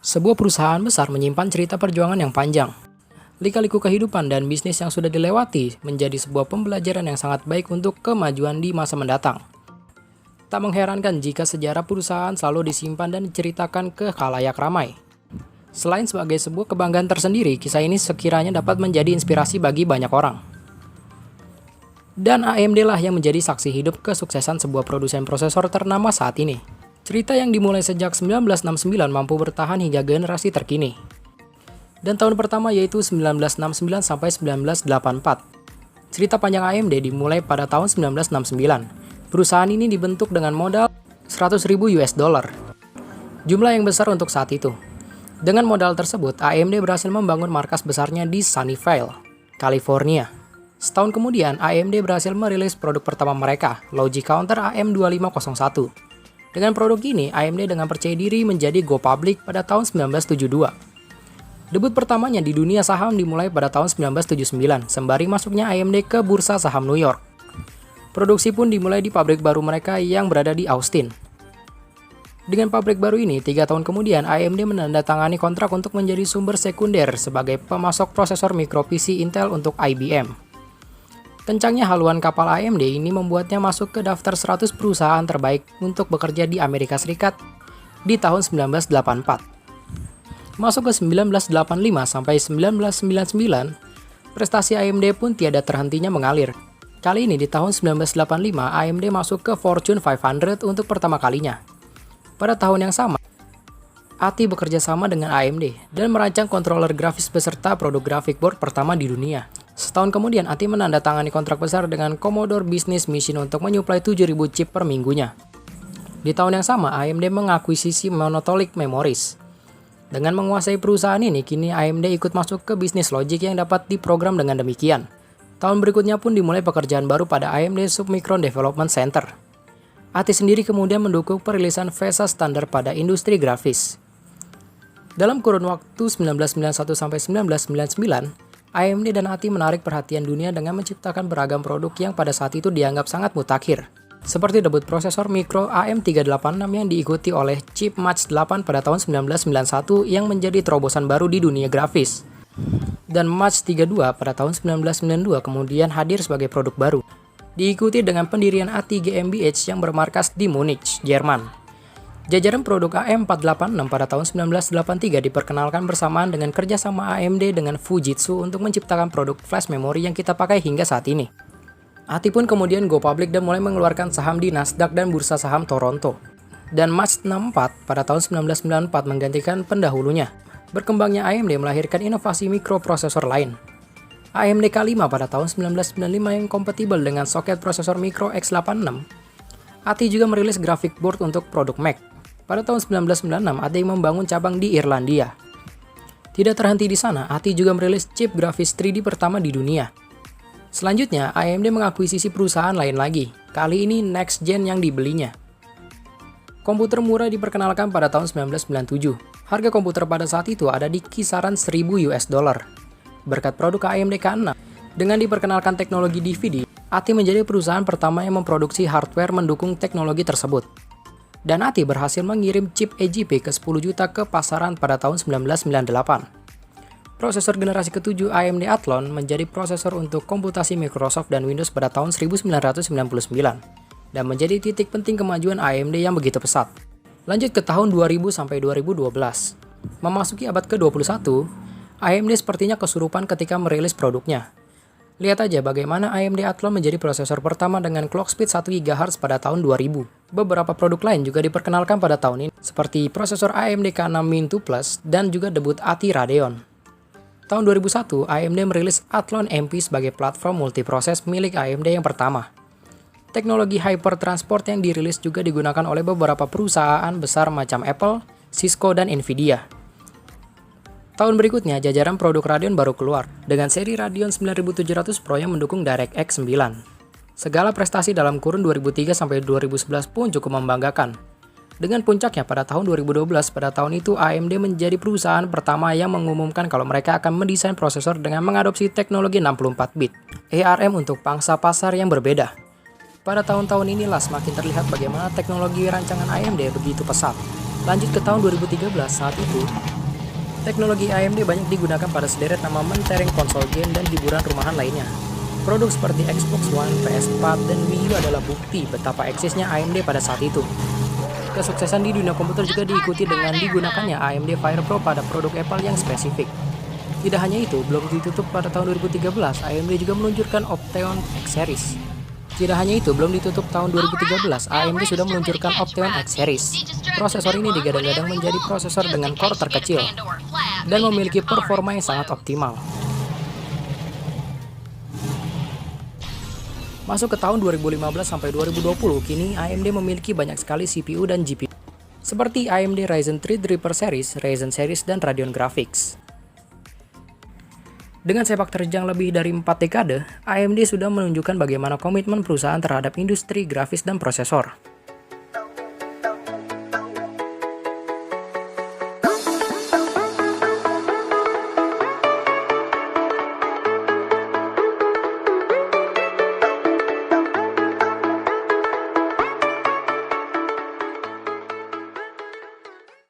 Sebuah perusahaan besar menyimpan cerita perjuangan yang panjang. Lika-liku kehidupan dan bisnis yang sudah dilewati menjadi sebuah pembelajaran yang sangat baik untuk kemajuan di masa mendatang. Tak mengherankan jika sejarah perusahaan selalu disimpan dan diceritakan ke khalayak ramai. Selain sebagai sebuah kebanggaan tersendiri, kisah ini sekiranya dapat menjadi inspirasi bagi banyak orang. Dan AMD lah yang menjadi saksi hidup kesuksesan sebuah produsen prosesor ternama saat ini. Cerita yang dimulai sejak 1969 mampu bertahan hingga generasi terkini. Dan tahun pertama yaitu 1969 sampai 1984. Cerita panjang AMD dimulai pada tahun 1969. Perusahaan ini dibentuk dengan modal 100.000 US dollar. Jumlah yang besar untuk saat itu. Dengan modal tersebut, AMD berhasil membangun markas besarnya di Sunnyvale, California. Setahun kemudian, AMD berhasil merilis produk pertama mereka, Logic Counter AM2501. Dengan produk ini, AMD dengan percaya diri menjadi go public pada tahun 1972. Debut pertamanya di dunia saham dimulai pada tahun 1979, sembari masuknya AMD ke bursa saham New York. Produksi pun dimulai di pabrik baru mereka yang berada di Austin. Dengan pabrik baru ini, 3 tahun kemudian AMD menandatangani kontrak untuk menjadi sumber sekunder sebagai pemasok prosesor mikro PC Intel untuk IBM. Kencangnya haluan kapal AMD ini membuatnya masuk ke daftar 100 perusahaan terbaik untuk bekerja di Amerika Serikat di tahun 1984. Masuk ke 1985 sampai 1999, prestasi AMD pun tiada terhentinya mengalir. Kali ini di tahun 1985, AMD masuk ke Fortune 500 untuk pertama kalinya. Pada tahun yang sama, ATI bekerja sama dengan AMD dan merancang controller grafis beserta produk graphic board pertama di dunia. Setahun kemudian, ATI menandatangani kontrak besar dengan Commodore Business Machine untuk menyuplai 7.000 chip per minggunya. Di tahun yang sama, AMD mengakuisisi Monolithic Memories. Dengan menguasai perusahaan ini, kini AMD ikut masuk ke bisnis logic yang dapat diprogram dengan demikian. Tahun berikutnya pun dimulai pekerjaan baru pada AMD Submicron Development Center. ATI sendiri kemudian mendukung perilisan VESA standar pada industri grafis. Dalam kurun waktu 1991 sampai 1999, AMD dan ATI menarik perhatian dunia dengan menciptakan beragam produk yang pada saat itu dianggap sangat mutakhir. Seperti debut prosesor mikro AM386 yang diikuti oleh chip Match 8 pada tahun 1991 yang menjadi terobosan baru di dunia grafis. Dan Match 32 pada tahun 1992 kemudian hadir sebagai produk baru. Diikuti dengan pendirian ATI GmbH yang bermarkas di Munich, Jerman. Jajaran produk AM486 pada tahun 1983 diperkenalkan bersamaan dengan kerjasama AMD dengan Fujitsu untuk menciptakan produk flash memory yang kita pakai hingga saat ini. ATI pun kemudian go public dan mulai mengeluarkan saham di Nasdaq dan Bursa Saham Toronto. Dan March 64 pada tahun 1994 menggantikan pendahulunya. Berkembangnya AMD melahirkan inovasi mikroprosesor lain. AMD K5 pada tahun 1995 yang kompatibel dengan soket prosesor mikro X86. ATI juga merilis graphic board untuk produk Mac. Pada tahun 1996, ATI membangun cabang di Irlandia. Tidak terhenti di sana, ATI juga merilis chip grafis 3D pertama di dunia. Selanjutnya, AMD mengakuisisi perusahaan lain lagi, kali ini Next Gen yang dibelinya. Komputer murah diperkenalkan pada tahun 1997. Harga komputer pada saat itu ada di kisaran 1.000 US dollar. Berkat produk AMD K6, dengan diperkenalkan teknologi DVD, ATI menjadi perusahaan pertama yang memproduksi hardware mendukung teknologi tersebut. Dan ATI berhasil mengirim chip AGP ke 10 juta ke pasaran pada tahun 1998. Prosesor generasi ke-7 AMD Athlon menjadi prosesor untuk komputasi Microsoft dan Windows pada tahun 1999 dan menjadi titik penting kemajuan AMD yang begitu pesat. Lanjut ke tahun 2000 sampai 2012. Memasuki abad ke-21, AMD sepertinya kesurupan ketika merilis produknya. Lihat aja bagaimana AMD Athlon menjadi prosesor pertama dengan clock speed 1 GHz pada tahun 2000. Beberapa produk lain juga diperkenalkan pada tahun ini, seperti prosesor AMD K6 Min2 Plus dan juga debut ATI Radeon. Tahun 2001, AMD merilis Athlon MP sebagai platform multiproses milik AMD yang pertama. Teknologi hypertransport yang dirilis juga digunakan oleh beberapa perusahaan besar macam Apple, Cisco, dan Nvidia. Tahun berikutnya, jajaran produk Radeon baru keluar, dengan seri Radeon 9700 Pro yang mendukung DirectX 9. Segala prestasi dalam kurun 2003 sampai 2011 pun cukup membanggakan. Dengan puncaknya pada tahun 2012, pada tahun itu AMD menjadi perusahaan pertama yang mengumumkan kalau mereka akan mendesain prosesor dengan mengadopsi teknologi 64-bit, ARM untuk pangsa pasar yang berbeda. Pada tahun-tahun inilah semakin terlihat bagaimana teknologi rancangan AMD begitu pesat. Lanjut ke tahun 2013, saat itu, Teknologi AMD banyak digunakan pada sederet nama mentereng konsol game dan hiburan rumahan lainnya. Produk seperti Xbox One, PS4, dan Wii U adalah bukti betapa eksisnya AMD pada saat itu. Kesuksesan di dunia komputer juga diikuti dengan digunakannya AMD FirePro pada produk Apple yang spesifik. Tidak hanya itu, belum ditutup pada tahun 2013, AMD juga meluncurkan Opteon X Series. Tidak hanya itu, belum ditutup tahun 2013, AMD sudah meluncurkan Opteon X Series. Prosesor ini digadang-gadang menjadi prosesor dengan core terkecil dan memiliki performa yang sangat optimal. Masuk ke tahun 2015 sampai 2020, kini AMD memiliki banyak sekali CPU dan GPU, seperti AMD Ryzen 3 Threadripper Series, Ryzen Series, dan Radeon Graphics. Dengan sepak terjang lebih dari 4 dekade, AMD sudah menunjukkan bagaimana komitmen perusahaan terhadap industri grafis dan prosesor.